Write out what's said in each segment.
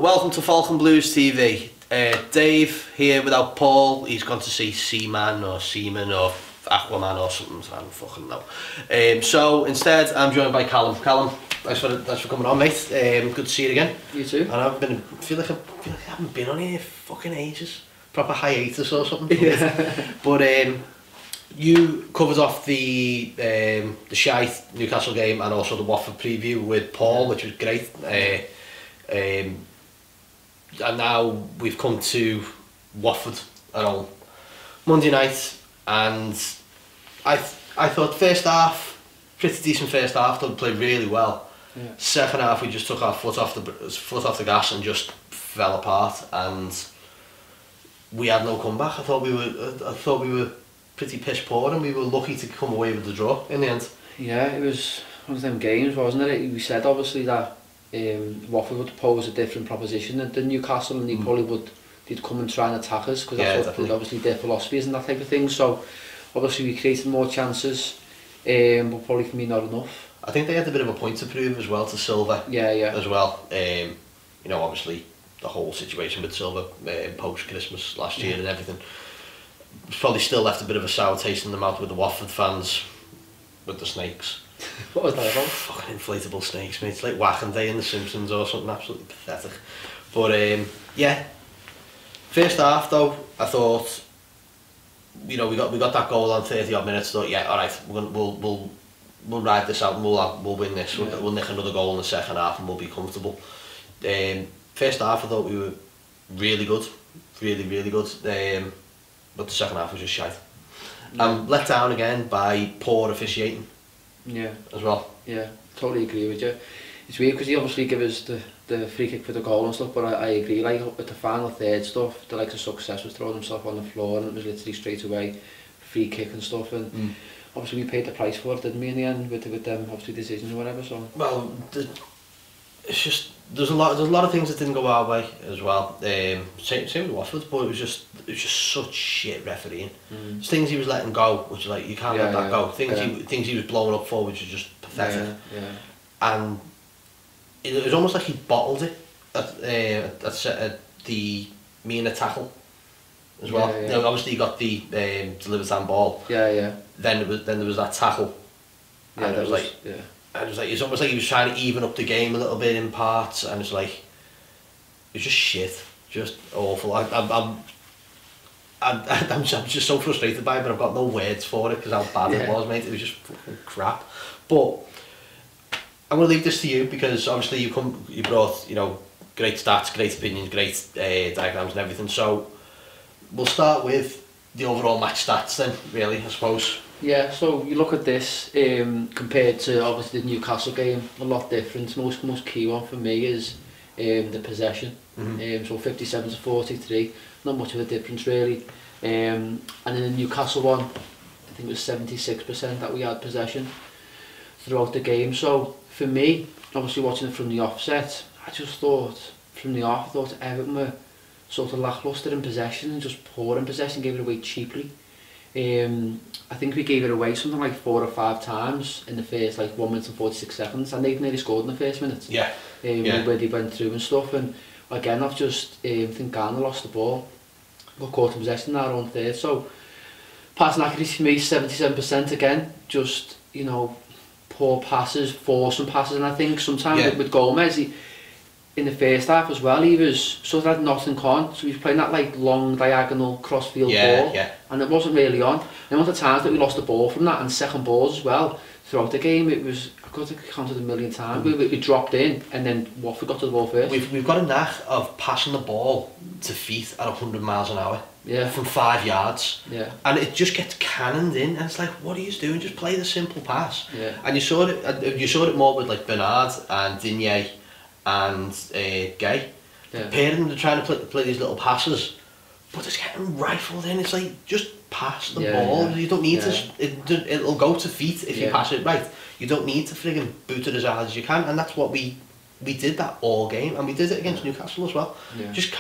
welcome to Falcon Blues TV. Dave here without Paul. He's gone to see Seaman or Seaman or Aquaman or something. I don't fucking know. So instead, I'm joined by Callum. Callum, thanks for coming on, mate. Good to see you again. You too. And I feel like I haven't been on here fucking ages. Proper hiatus or something. Yeah. But you covered off the shite Newcastle game and also the Watford preview with Paul, which was great. And now we've come to Watford on Monday night, and I thought first half, pretty decent first half. They played really well. Yeah. Second half, we just took our foot off the gas and just fell apart, and we had no comeback. I thought we were pretty piss poor, and we were lucky to come away with the draw in the end. Yeah, it was one of them games, wasn't it? We said obviously that Watford would pose a different proposition than Newcastle, and they'd come and try and attack us, because that's what obviously their philosophy is and that type of thing. So obviously we created more chances, but probably for me not enough. I think they had a bit of a point to prove as well to Silva. Yeah. As well. You know, obviously the whole situation with Silva post Christmas last year and everything. Probably still left a bit of a sour taste in the mouth with the Watford fans, with the snakes. What was that about? Fucking inflatable snakes, mate. It's like Whacking Day in The Simpsons or something absolutely pathetic. But yeah, first half though, I thought, you know, we got that goal on 30 odd minutes. Thought, yeah, all right, we'll ride this out and we'll win this. Yeah. We'll nick another goal in the second half and we'll be comfortable. First half, I thought we were really good, really good. But the second half was just shite. I'm let down again by poor officiating. Yeah. As well. Yeah, totally agree with you. It's weird because he obviously gave us the free kick for the goal and stuff, but I agree, like with the final third stuff, the likes of Success was throwing himself on the floor, and it was literally straight away free kick and stuff, and obviously we paid the price for it, didn't we, in the end, with them obviously decisions or whatever. So well, it's just there's a lot of things that didn't go our way as well. Same with Watford, but it was just such shit refereeing. There's things he was letting go, which like you can't let that go. Things he was blowing up for, which was just pathetic. Yeah. And it was almost like he bottled it at the Mina tackle as well. Yeah. You know, obviously he got the delivered handball. Yeah. Then there was that tackle. Yeah, and it was like. Yeah. And it was like, it's almost like he was trying to even up the game a little bit in parts, and it's like, it's just shit, just awful. I'm just so frustrated by it, but I've got no words for it because how bad it was, mate. It was just fucking crap. But I'm going to leave this to you because obviously you brought, you know, great stats, great opinions, great diagrams and everything. So we'll start with the overall match stats then, really, I suppose. Yeah, so you look at this compared to obviously the Newcastle game, a lot different. Most key one for me is the possession. So 57 to 43, not much of a difference really. And in the Newcastle one, I think it was 76% that we had possession throughout the game. So for me, obviously watching it from the offset, I just thought from the off, I thought Everton were sort of lacklustre in possession and just poor in possession, gave it away cheaply. I think we gave it away something like 4 or 5 times in the first like 1 minute and 46 seconds, and they've nearly scored in the first minute. Where they went through and stuff. And again, I've just think Garner lost the ball, got caught in possession in our own third. So passing accuracy for me 77% again. Just, you know, poor passes, forcing passes, and I think sometimes with Gomez, in the first half as well, he was sort of like nothing on, so he was playing that like long diagonal crossfield ball, and it wasn't really on. And one of the times that we lost the ball from that, and second balls as well throughout the game, it was, I could have counted a million times. We dropped in, and then Watford got to the ball first. We've got a knack of passing the ball to feet at 100 miles an hour. From 5 yards. And it just gets cannoned in, and it's like, what are you doing? Just play the simple pass. And you saw it more with like Bernard and Digne and Gay. Pairing them, trying to play these little passes, but it's getting rifled in. It's like, just pass the ball. You don't need to. It'll go to feet if you pass it right. You don't need to friggin' boot it as hard as you can, and that's what we did that all game, and we did it against Newcastle as well. We just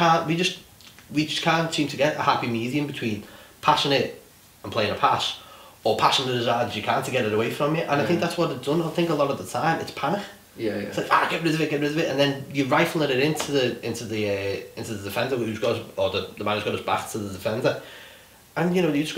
can't seem to get a happy medium between passing it and playing a pass, or passing it as hard as you can to get it away from you. And I think that's what it's done. I think a lot of the time it's panic. It's like, get rid of it, and then you're rifling it into the defender who's got, or the man who's got his back to the defender, and you know you're just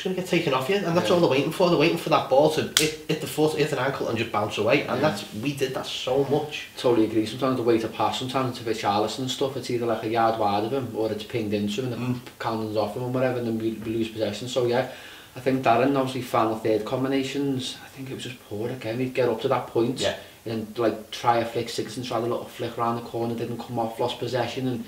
gonna get taken off you, and that's all they're waiting for. They're waiting for that ball to hit the foot, hit an ankle, and just bounce away. And we did that so much. Totally agree. Sometimes the way to pass, sometimes it's Richarlison and stuff. It's either like a yard wide of him, or it's pinged into him, and the Callum's off him, or whatever, and then we lose possession. So yeah, I think Darren obviously final third combinations. I think it was just poor again. He'd get up to that point. Yeah. And like try a flick six and try the little flick around the corner, didn't come off, lost possession, and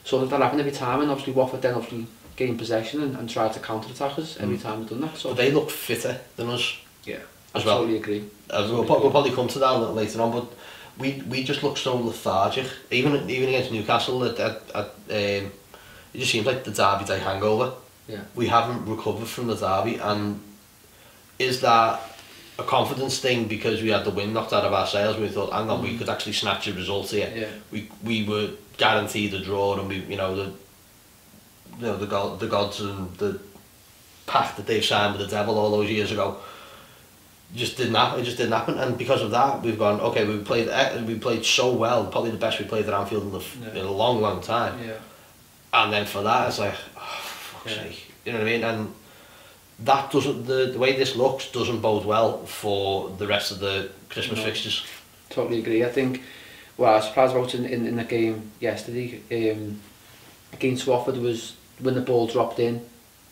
so that happened every time. And obviously Watford then obviously gained possession and tried to counter attack us every time we've done that. So but they looked fitter than us. Yeah, I totally agree. We'll probably come to that a little later on, but we just looked so lethargic. Even against Newcastle, it just seems like the Derby day hangover. Yeah, we haven't recovered from the Derby, and is that a confidence thing because we had the wind knocked out of our sails? We thought, hang on, we could actually snatch a result here. Yeah. We were guaranteed a draw, and the gods and the pact that they've signed with the devil all those years ago just didn't happen. It just didn't happen, and because of that, we've gone, okay, we played so well, probably the best we played at Anfield in a long time. Yeah. And then for that, it's like, oh, fuck's sake, you know what I mean? And that doesn't, the way this looks doesn't bode well for the rest of the Christmas fixtures. Totally agree. I think, well, I was surprised about in the game yesterday against Watford was when the ball dropped in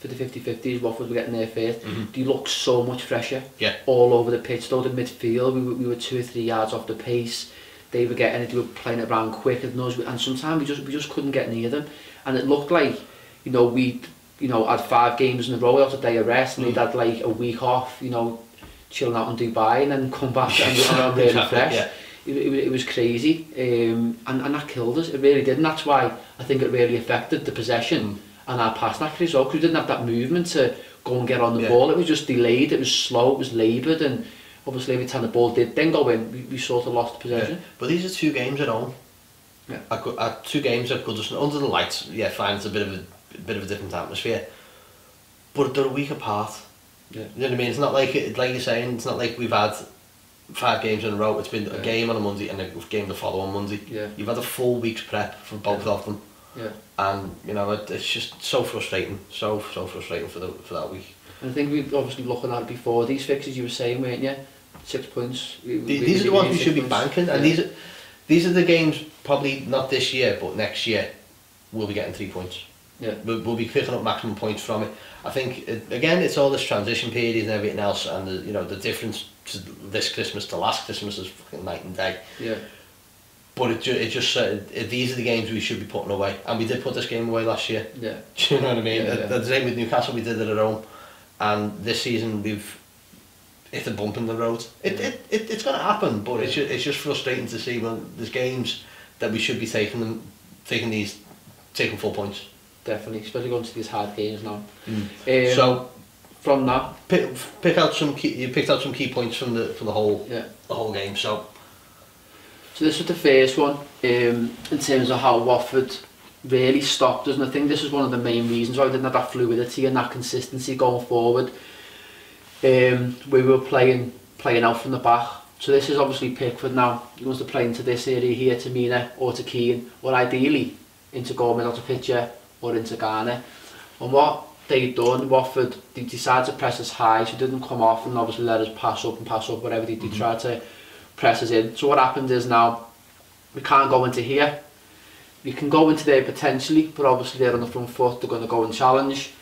for the 50-50s, Watford were getting there first. They looked so much fresher. Yeah. All over the pitch, though, the midfield, we were 2 or 3 yards off the pace. They were getting it, they were playing it around quicker than us, and sometimes we just couldn't get near them. And it looked like, we had 5 games in a row after a day of rest, and they'd had like a week off, chilling out in Dubai, and then come back and were really fresh. Yeah. It was crazy, and that killed us. It really did, and that's why I think it really affected the possession and our passing accuracy as well, because we didn't have that movement to go and get on the ball. It was just delayed, it was slow, it was laboured, and obviously every time the ball did then go in, we sort of lost possession. Yeah. But these are 2 games at home. Yeah. 2 games at Goodison under the lights. Yeah, fine, it's a bit of a different atmosphere, but they're a week apart. Yeah. You know what I mean? It's not like you're saying, it's not like we've had 5 games in a row. It's been a game on a Monday and a game the following Monday. Yeah. You've had a full week's prep for both of them. Yeah. And it's just so frustrating, so frustrating for that week. And I think we've obviously looking at it before these fixes. You were saying, weren't you? 6 points. These are the ones we should be banking, and these are the games. Probably not this year, but next year we'll be getting 3 points. Yeah. We'll be picking up maximum points from it. I think again, it's all this transition period and everything else, and the difference to this Christmas to last Christmas is fucking night and day. Yeah. But these are the games we should be putting away, and we did put this game away last year. Yeah. Do you know what I mean? Yeah, the same with Newcastle, we did it at home, and this season we've hit a bump in the road. It's going to happen, but it's just frustrating to see when there's games that we should be taking full points. Definitely, especially going to these hard games now. So from that, pick out some key. You picked out some key points from the whole game. So this was the first one in terms of how Watford really stopped us, and I think this is one of the main reasons why we didn't have that fluidity and that consistency going forward. We were playing out from the back. So this is obviously Pickford now. He wants to play into this area here to Mina or to Keane, or ideally into Gorman or to Pitcher or into Garner. And what they'd done, Watford, they decided to press us high, so it didn't come off and obviously let us pass up, whatever they tried to press us in. So what happened is now, we can't go into here. We can go into there potentially, but obviously they're on the front foot, they're going to go and challenge.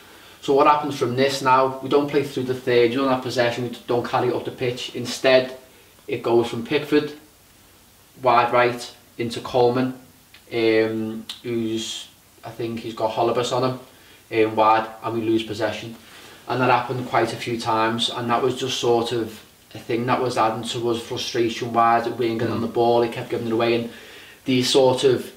So what happens from this now, we don't play through the third, you don't have possession, we don't carry it up the pitch. Instead, it goes from Pickford, wide right, into Coleman, who's, I think he's got Holibus on him, wide, and we lose possession. And that happened quite a few times, and that was just sort of a thing that was adding to us frustration-wise, that we weren't getting on the ball, he kept giving it away, and these sort of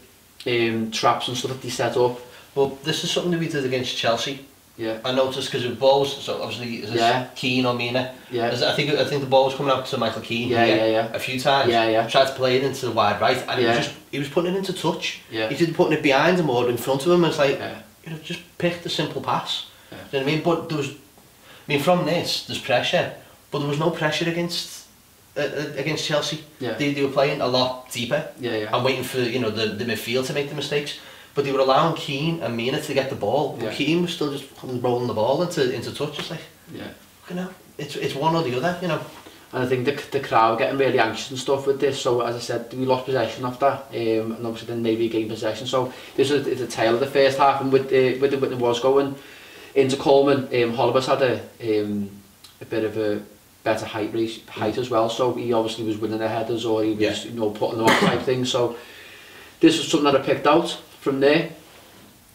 traps and stuff that they set up. Well, this is something that we did against Chelsea. Yeah. I noticed because of balls, so obviously is this Keane or Mina? Yeah. I think the ball was coming out to Michael Keane a few times. Yeah. Tried to play it into the wide right, and he was putting it into touch. Yeah. He didn't putting it behind him or in front of him. It's like just pick the simple pass. Yeah. Do you know what I mean? But from this there's pressure, but there was no pressure against against Chelsea. They were playing a lot deeper and waiting for the midfield to make the mistakes. But they were allowing Keane and Mina to get the ball. But Keane was still just rolling the ball into touch. It's like, it's one or the other, And I think the crowd getting really anxious and stuff with this. So as I said, we lost possession of that, and obviously then they regained possession. So this was the tail of the first half, and with the was going into Coleman, Holibus had a bit of a better height as well. So he obviously was winning the headers, or he was putting them off type thing. So this was something that I picked out from there.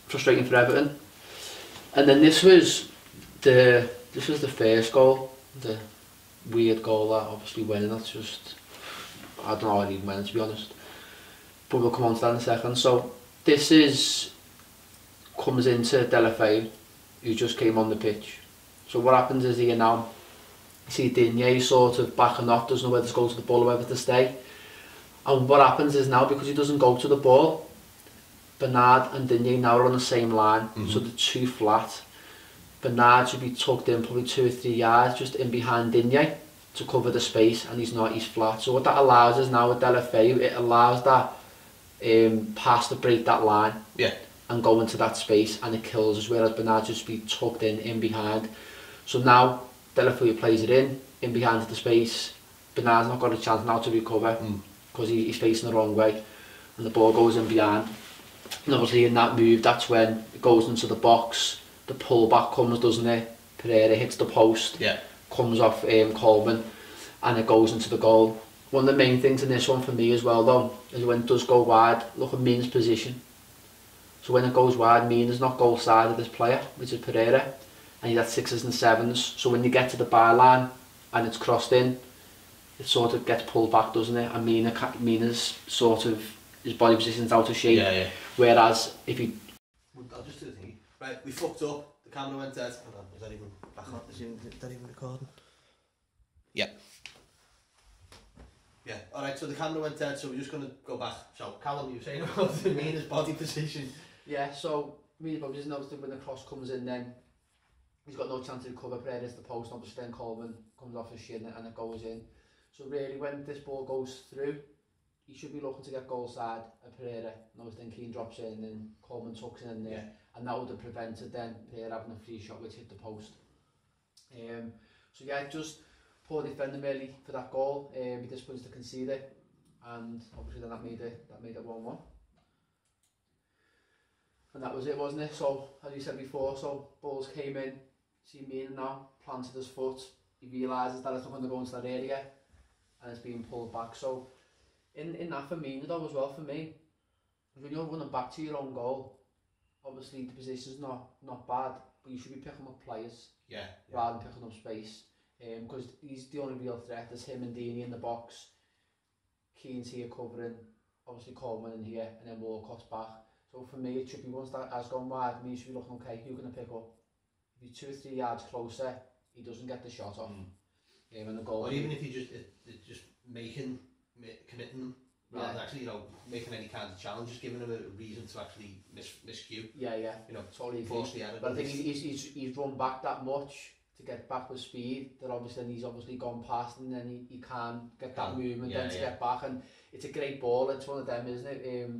Frustrating for Everton. And then this was the first goal, the weird goal that obviously winning. That's just, I don't know how it even went, to be honest. But we'll come on to that in a second. So this comes into Delafeu, who just came on the pitch. So what happens is here now, you see Digne sort of backing off, doesn't know whether to go to the ball or whether to stay. And what happens is now, because he doesn't go to the ball, Bernard and Digne now are on the same line, so they're too flat. Bernard should be tucked in probably 2 or 3 yards just in behind Digne to cover the space, and he's flat. So what that allows us now with Delafeu, it allows that pass to break that line and go into that space, and it kills us, whereas Bernard should be tucked in behind. So now Delafeu plays it in behind the space. Bernard's not got a chance now to recover because he's facing the wrong way, and the ball goes in behind. And obviously in that move, that's when it goes into the box, the pullback comes, doesn't it? Pereira hits the post, comes off Coleman, and it goes into the goal. One of the main things in this one for me as well though, is when it does go wide, look at Mina's position. So when it goes wide, Mina's not goal side of this player, which is Pereira, and he's at 6s and 7s. So when you get to the byline and it's crossed in, it sort of gets pulled back, doesn't it? And Mina's sort of, his body position's out of shape. Whereas if you... I'll just do the thingy. Right, we fucked up. The camera went dead. Hold on, is that even back on? Is that even recording? Yeah. Yeah, alright, so the camera went dead, so we're just going to go back. So, Callum, you were saying about Mina's body position. Yeah, so Mina's body position, obviously when the cross comes in, then he's got no chance to recover. Pereira's the post, obviously then Coleman comes off his shin and it goes in. So really, when this ball goes through, he should be looking to get goal side of Pereira. And then Keane drops in and then Coleman tucks in there. And that would have prevented then Pereira having a free shot which hit the post. So yeah, just poor defending really for that goal. He disappointed to concede it. And obviously then that made it 1-1. And that was it, wasn't it? So, as you said before, so balls came in, see Mina now, planted his foot. He realises that it's not going to go into that area and it's being pulled back. So, in that for Mina though as well, for me, when you're running back to your own goal, obviously the position's not bad, but you should be picking up players rather than picking up space. Because he's the only real threat. There's him and Deeney in the box. Keane's here covering, obviously Coleman in here, and then Walcott's back. So for me, it should be once that has gone wide, me should be looking, okay, who's going to pick up? If you're 2 or 3 yards closer, he doesn't get the shot off. And the goal. Or even if you just committing them, rather than actually, making any kind of challenge, just giving them a reason to actually miscue. Totally force the error. But I think he's run back that much to get back with speed that he's obviously gone past, and then he can't get that movement to get back. And it's a great ball. It's one of them, isn't it?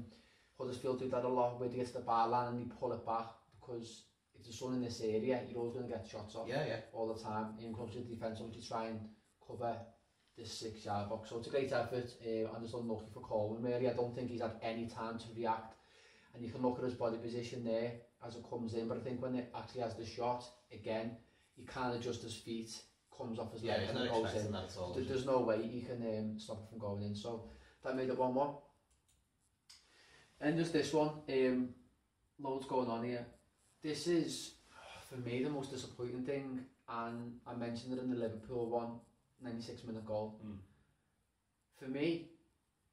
Huddersfield do that a lot where they get to the byline and they pull it back, because if there's someone in this area, you're always going to get shots off all the time. In comes the defence, to try and cover this 6-yard box. So it's a great effort. I'm just unlucky for Coleman really. I don't think he's had any time to react, and you can look at his body position there as it comes in, but I think when it actually has the shot again, he can't adjust his feet, comes off his legs and it goes in. There's no way he can stop it from going in. So that made it 1-1. And just this one, loads going on here. This is, for me, the most disappointing thing, and I mentioned it in the Liverpool one, 96-minute goal. For me,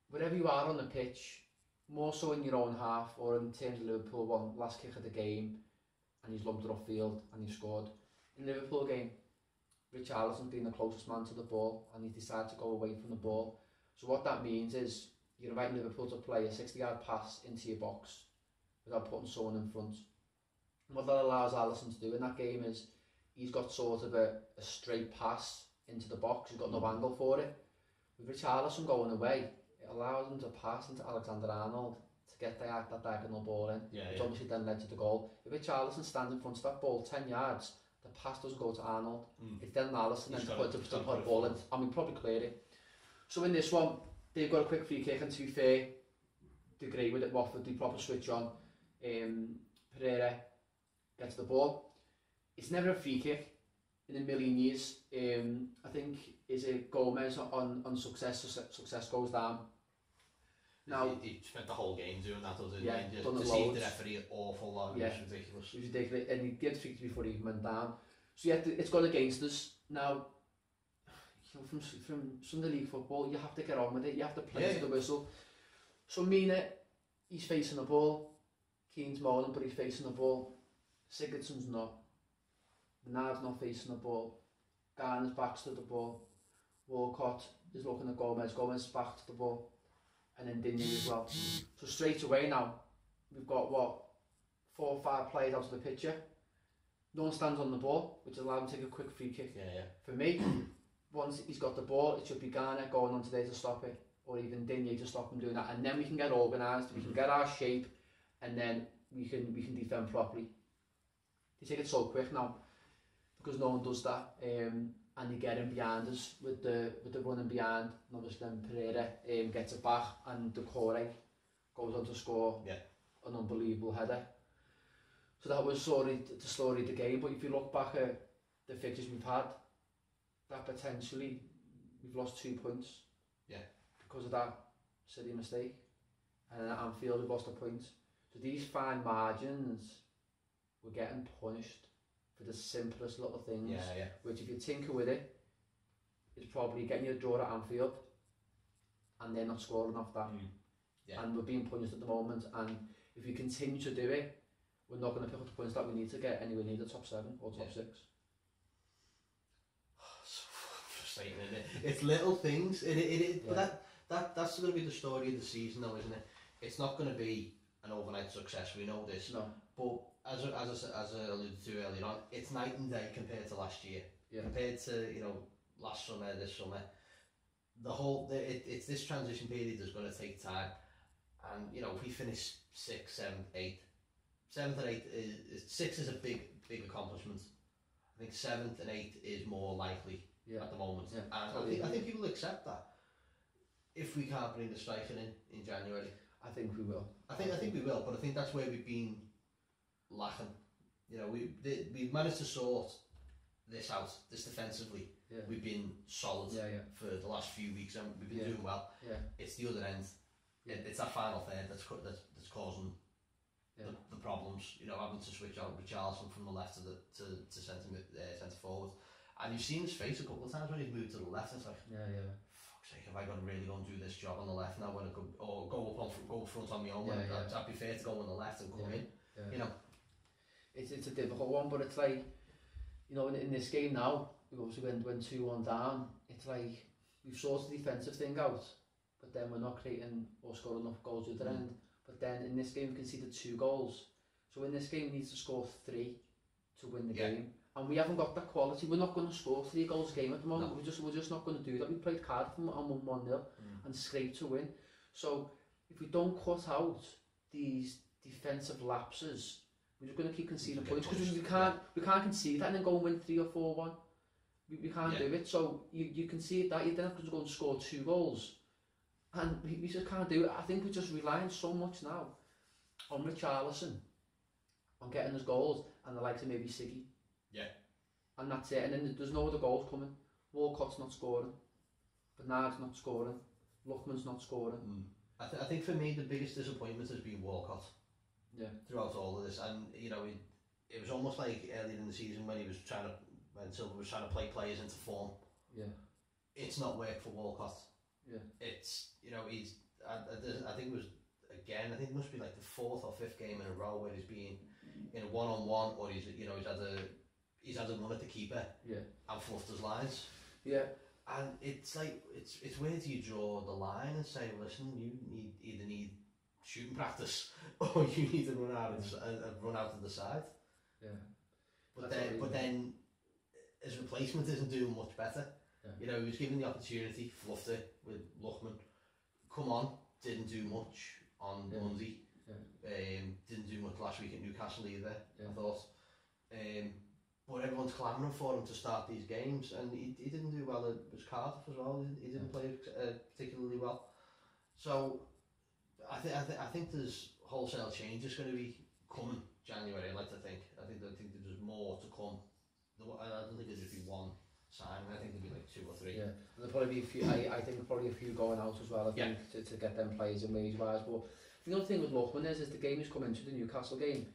wherever you are on the pitch, more so in your own half, or in terms of Liverpool one, last kick of the game, and he's lumped it off field, and he's scored. In the Liverpool game, Richarlison's been the closest man to the ball, and he decided to go away from the ball. So what that means is, you're inviting Liverpool to play a 60-yard pass into your box without putting someone in front. And what that allows Alisson to do in that game is he's got sort of a straight pass into the box. He's got no angle for it. With Richarlison going away, it allowed them to pass into Alexander-Arnold to get that diagonal ball in, which obviously then led to the goal. If Richarlison stands in front of that ball 10 yards, the pass doesn't go to Arnold. It's then Alisson then to put the ball in, and we probably cleared it. So in this one, they've got a quick free kick, and to be fair, they're great with it. Watford, they proper switch on. Pereira gets the ball. It's never a free kick in a million years. I think is it Gomez on success goes down. Now he spent the whole game doing that, doesn't he? Yeah, just deceived the referee awful lot. Yeah, it was ridiculous. It was ridiculous, and he did fix it before he even went down. So yeah, it's gone against us now. You know, from Sunday League football, you have to get on with it. You have to play to the whistle. So Mina, he's facing the ball. Keane's mauling, but he's facing the ball. Sigurdsson's not. Bernard's not facing the ball. Garner's back to the ball. Walcott is looking at Gomez. Gomez back to the ball. And then Digne as well. So straight away now, we've got what, 4 or 5 players out of the picture. No one stands on the ball, which allows him to take a quick free kick. For me, once he's got the ball, it should be Garner going on today to stop it, or even Digne to stop him doing that, and then we can get organised, we can get our shape, and then we can defend properly. They take it so quick now, because no one does that, and they get in behind us with the running behind, and obviously then Pereira gets it back, and Decore goes on to score an unbelievable header. So that was the story of the game, but if you look back at the fixtures we've had, that potentially we've lost 2 points because of that silly mistake, and at Anfield we've lost a point. So these fine margins, we're getting punished for the simplest little things, which if you tinker with it, it's probably getting you a draw at Anfield and they're not scoring off that. And we're being punished at the moment, and if we continue to do it, we're not going to pick up the points that we need to get anywhere near the top 7 or top 6. So frustrating, isn't it? It's little things. But that's going to be the story of the season, though, isn't it? It's not going to be an overnight success. We know this. No. But as I alluded to earlier on, it's night and day compared to last year. Compared to last summer, this summer. It's this transition period that's going to take time. And if we finish 6th, 7th, 8th. 7th and 8th is 6th is a big accomplishment. I think 7th and 8th is more likely at the moment, and I think people accept that. If we can't bring the striker in January, I think we will. I think we will, but I think that's where we've been lacking. We've managed to sort this out, this defensively. We've been solid for the last few weeks, and we've been doing well. It's the other end. It's that final third that's causing the problems, having to switch out Richarlison from the left to centre forward, and you've seen his face a couple of times when he's moved to the left. It's like, fuck's sake, have I got to really go and do this job on the left now? When I go front on my own? I'd be fair to go on the left and come in. It's a difficult one, but it's like, in this game now, we obviously went 2-1 down. It's like we've sorted the defensive thing out, but then we're not creating or scoring enough goals at the end. But then in this game we conceded 2 goals. So in this game we need to score 3 to win the game. And we haven't got that quality. We're not going to score 3 goals a game at the moment. No. We're just not going to do that. We played Cardiff on 1-0 and scraped to win. So if we don't cut out these defensive lapses, we're just going to keep conceding points, because we can't concede that and then go and win 3 or 4-1. We can't do it. So you concede that, you then have to go and score 2 goals. And we just can't do it. I think we're just relying so much now on Richarlison, on getting his goals, and the likes of maybe Siggy. And that's it. And then there's no other goals coming. Walcott's not scoring. Bernard's not scoring. Lookman's not scoring. I think for me the biggest disappointment has been Walcott. Throughout all of this, and it was almost like earlier in the season when Silva was trying to play players into form. It's not worked for Walcott. It's he's I think it was again, I think it must be like the 4th or 5th game in a row where he's been in a one-on-one, or he's had a run at the keeper and fluffed his lines. And it's like it's where do you draw the line and say, listen, you either need shooting practice or you need to run out of the side. But then his replacement isn't doing much better. You know, he was given the opportunity, fluffed it with Luckman. Come on, didn't do much on Monday. Didn't do much last week at Newcastle either, I thought. But everyone's clamouring for him to start these games, and he didn't do well at Cardiff as well. He didn't play particularly well. So I think there's wholesale changes going to be coming January. I like to think. I think there's more to come. I don't think there'll just be one signing. I think there'll be like 2 or 3. Yeah, and there'll probably be a few. I think there'll probably a few going out as well. I think to get them players in wage wise. But the other thing with Luckman is the game he's come into, the Newcastle game,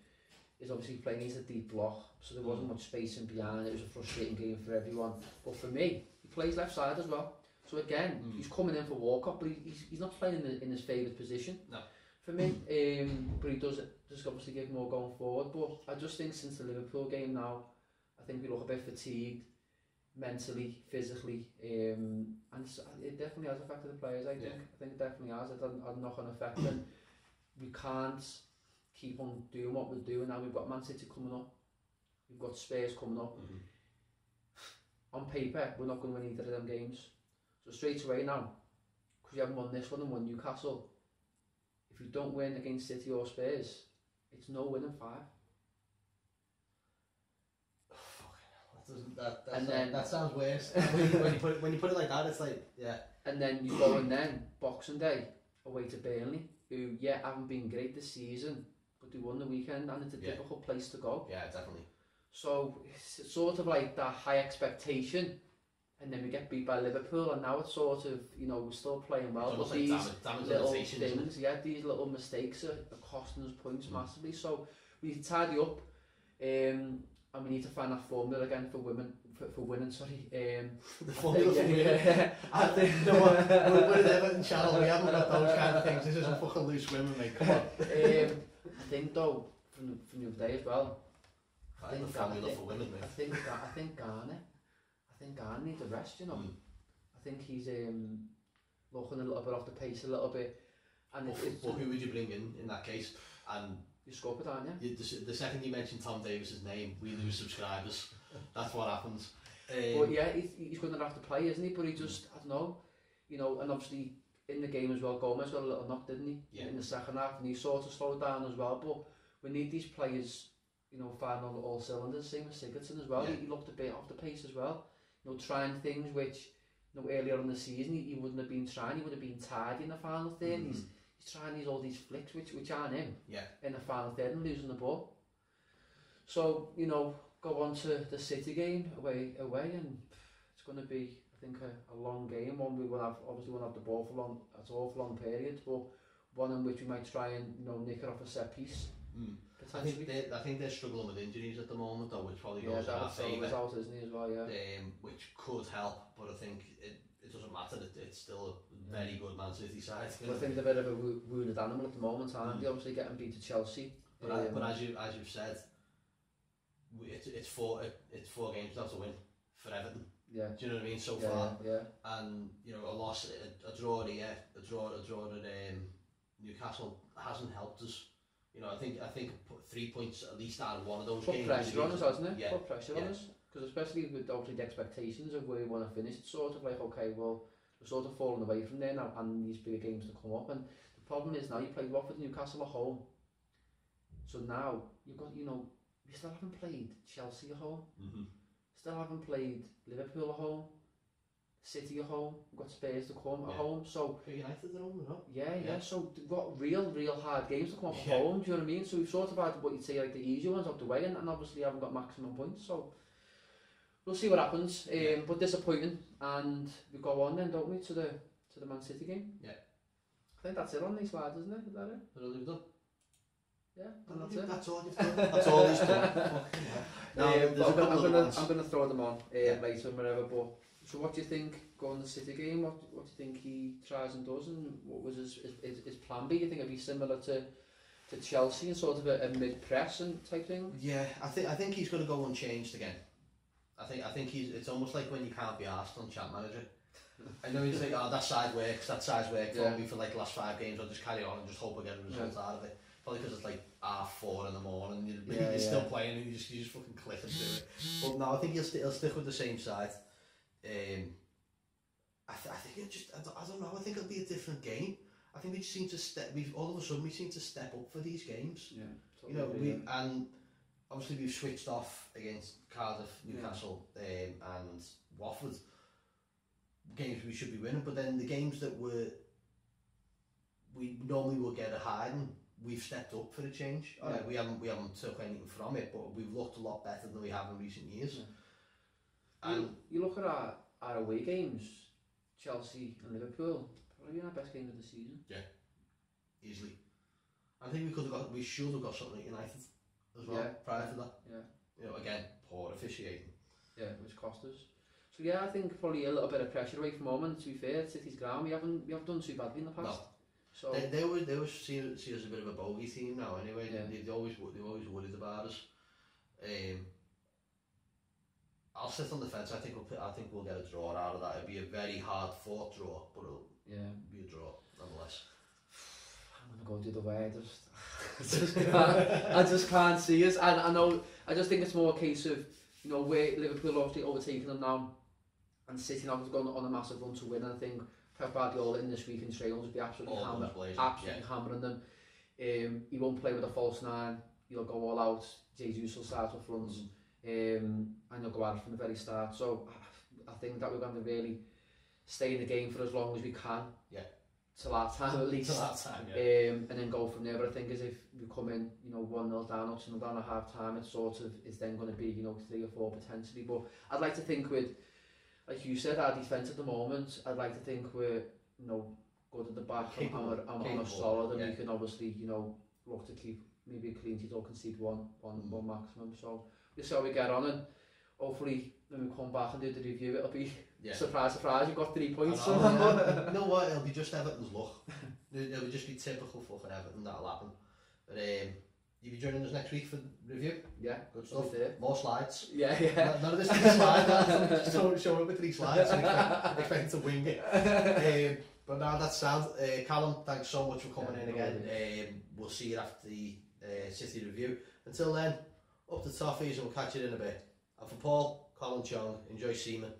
is obviously playing into a deep block, so there wasn't much space in behind. It was a frustrating game for everyone. But for me, he plays left side as well. So again, he's coming in for Walcott, but he's not playing in his favoured position. No. For me, but he does obviously give more going forward. But I just think since the Liverpool game now, I think we look a bit fatigued, mentally, physically, and it definitely has affected the players. I think it definitely has. It had a knock-on effect, and we can't keep on doing what we're doing now. We've got Man City coming up, we've got Spurs coming up. On paper, we're not going to win either of them games. So straight away now, because you haven't won this one and won Newcastle, if you don't win against City or Spurs, it's no win in 5. That sounds worse. when you put it like that, it's like, And then you go and then Boxing Day away to Burnley, who haven't been great this season, but they won the weekend, and it's a difficult place to go. Yeah, definitely. So it's sort of like that high expectation, and then we get beat by Liverpool, and now it's sort of, you know, we're still playing well, but these little things, these little mistakes are costing us points massively. So we need to tidy up, and we need to find that formula again for winning. Sorry, the formula for winning. I think, you know what, we're at Everton channel. We haven't got those kind of things. This isn't fucking loose women, mate. Come on. I think though, from the other day as well, I think the formula for women, mate. I think Garner needs a rest. You know, I think he's looking a little bit off the pace a little bit. And but who would you bring in that case? And you scope it, aren't you? The second you mention Tom Davis's name, we lose subscribers. That's what happens. But yeah, he's going to have to play, isn't he? But he just, I don't know, you know, and obviously in the game as well, Gomez got a little knock, didn't he? Yeah. In the second half, and he sort of slowed down as well. But we need these players, you know, firing on all cylinders. Same as Sigurdsson as well. Yeah. He looked a bit off the pace as well. You know, trying things which, you know, earlier in the season he wouldn't have been trying. He would have been tidy in the final third. He's trying all these flicks which aren't him in the final third and losing the ball. So, you know, go on to the City game away, and it's going to be, I think, a long game. One we will have, obviously won't have the ball for long periods, but one in which we might try and, you know, nick it off a set piece. I think they're struggling with injuries at the moment, though, which probably goes in our favour. Yeah, out, isn't he, as well, which could help, but I think it doesn't matter. It's still a very good Man City side. Well, I think they're a bit of a wounded animal at the moment, aren't they? Obviously getting beat to Chelsea. But as you've said, it's four games without a win for Everton. Yeah. Do you know what I mean? So far. Yeah. And you know, a loss, a draw here, a draw at Newcastle hasn't helped us. You know, I think 3 points at least out of one of those games. Put pressure on us, hasn't it? Yeah. Put pressure on us. Because especially with obviously the expectations of where we want to finish, it's sort of like, okay, well, we're sort of falling away from there now, and these bigger games to come up. And the problem is now you play Watford, Newcastle at home. So now you've got, you know, we still haven't played Chelsea at home. Still haven't played Liverpool at home. City at home, we've got Spurs to come at home, so United at home as well. Yeah. So we've got real hard games to come up at home. Do you know what I mean? So we've sort of had what you'd say like the easy ones out the way, and obviously haven't got maximum points. So we'll see what happens. But disappointing, and we go on then, don't we, to the Man City game? Yeah. I think that's it on these slides, isn't it? Is that it? That's all you've done. Yeah, and that's it. That's all you've done. That's all he's done. I'm going to throw them on later and whatever. But so, what do you think going to the City game? What do you think he tries and does, and what was his plan B? You think it'd be similar to Chelsea and sort of a mid press and type thing? Yeah, I think he's going to go unchanged again. I think it's almost like when you can't be asked on Champ Manager. I know you think, oh, that side's worked for me for like the last 5 games. I'll just carry on and just hope I get a result out of it. Probably because it's like 4:30 in the morning, you're still playing and you just fucking click and do it. But no, I think he'll stick with the same side. I think it just, I don't know, I think it'll be a different game. I think we just seem to all of a sudden we seem to step up for these games. Yeah, totally, you know, and obviously we've switched off against Cardiff, Newcastle, and Watford. Games we should be winning, but then the games that we normally will get a hiding, we've stepped up for a change. Yeah. Right, we haven't took anything from it, but we've looked a lot better than we have in recent years. Yeah. And you look at our away games, Chelsea and Liverpool, probably our best game of the season. Yeah, easily. I think we should have got something at United as well prior to that. Yeah. You know, again, poor officiating. Yeah, which cost us. So yeah, I think probably a little bit of pressure away from home. And to be fair, City's ground, we haven't done too badly in the past. No. So they always see us as a bit of a bogey team now. Anyway, they always worried about us. I'll sit on the fence. I think we'll get a draw out of that. It'll be a very hard fought draw, but it'll be a draw nonetheless. I'm gonna go the other way. I just can't see us. I know. I just think it's more a case of, you know, where Liverpool obviously overtaking them now, and City now has gone on a massive run to win. I think Pep Guardiola in this week in training will be absolutely hammering them. He won't play with a false nine. He'll go all out. Jesus will start up front, and he'll go at it from the very start. So I think that we're going to really stay in the game for as long as we can. Yeah. Till that time at least. Till that time, yeah. And then go from there. But I think as if we come in, you know, 1-0 down or 2-0 down at half time, it sort of is then going to be, you know, 3 or 4 potentially. But I'd like to think with, like you said, our defence at the moment, I'd like to think we're, you know, good at the back and we're solid, and we can obviously, you know, look to keep maybe a clean sheet or concede one maximum. So we'll see how we get on, and hopefully when we come back and do the review, it'll be surprise, you've got 3 points. You know what, it'll be just Everton's luck. It'll just be typical fucking Everton, that'll happen. But you'll be joining us next week for the review? Yeah. Good stuff. More slides. Yeah. None of this 3 slides, just showing up with 3 slides and expect to wing it. But now that sounds, Callum, thanks so much for coming in again. We'll see you after the City review. Until then, up the toffees, and we'll catch you in a bit. And for Paul, Colin Chong, enjoy Seaman.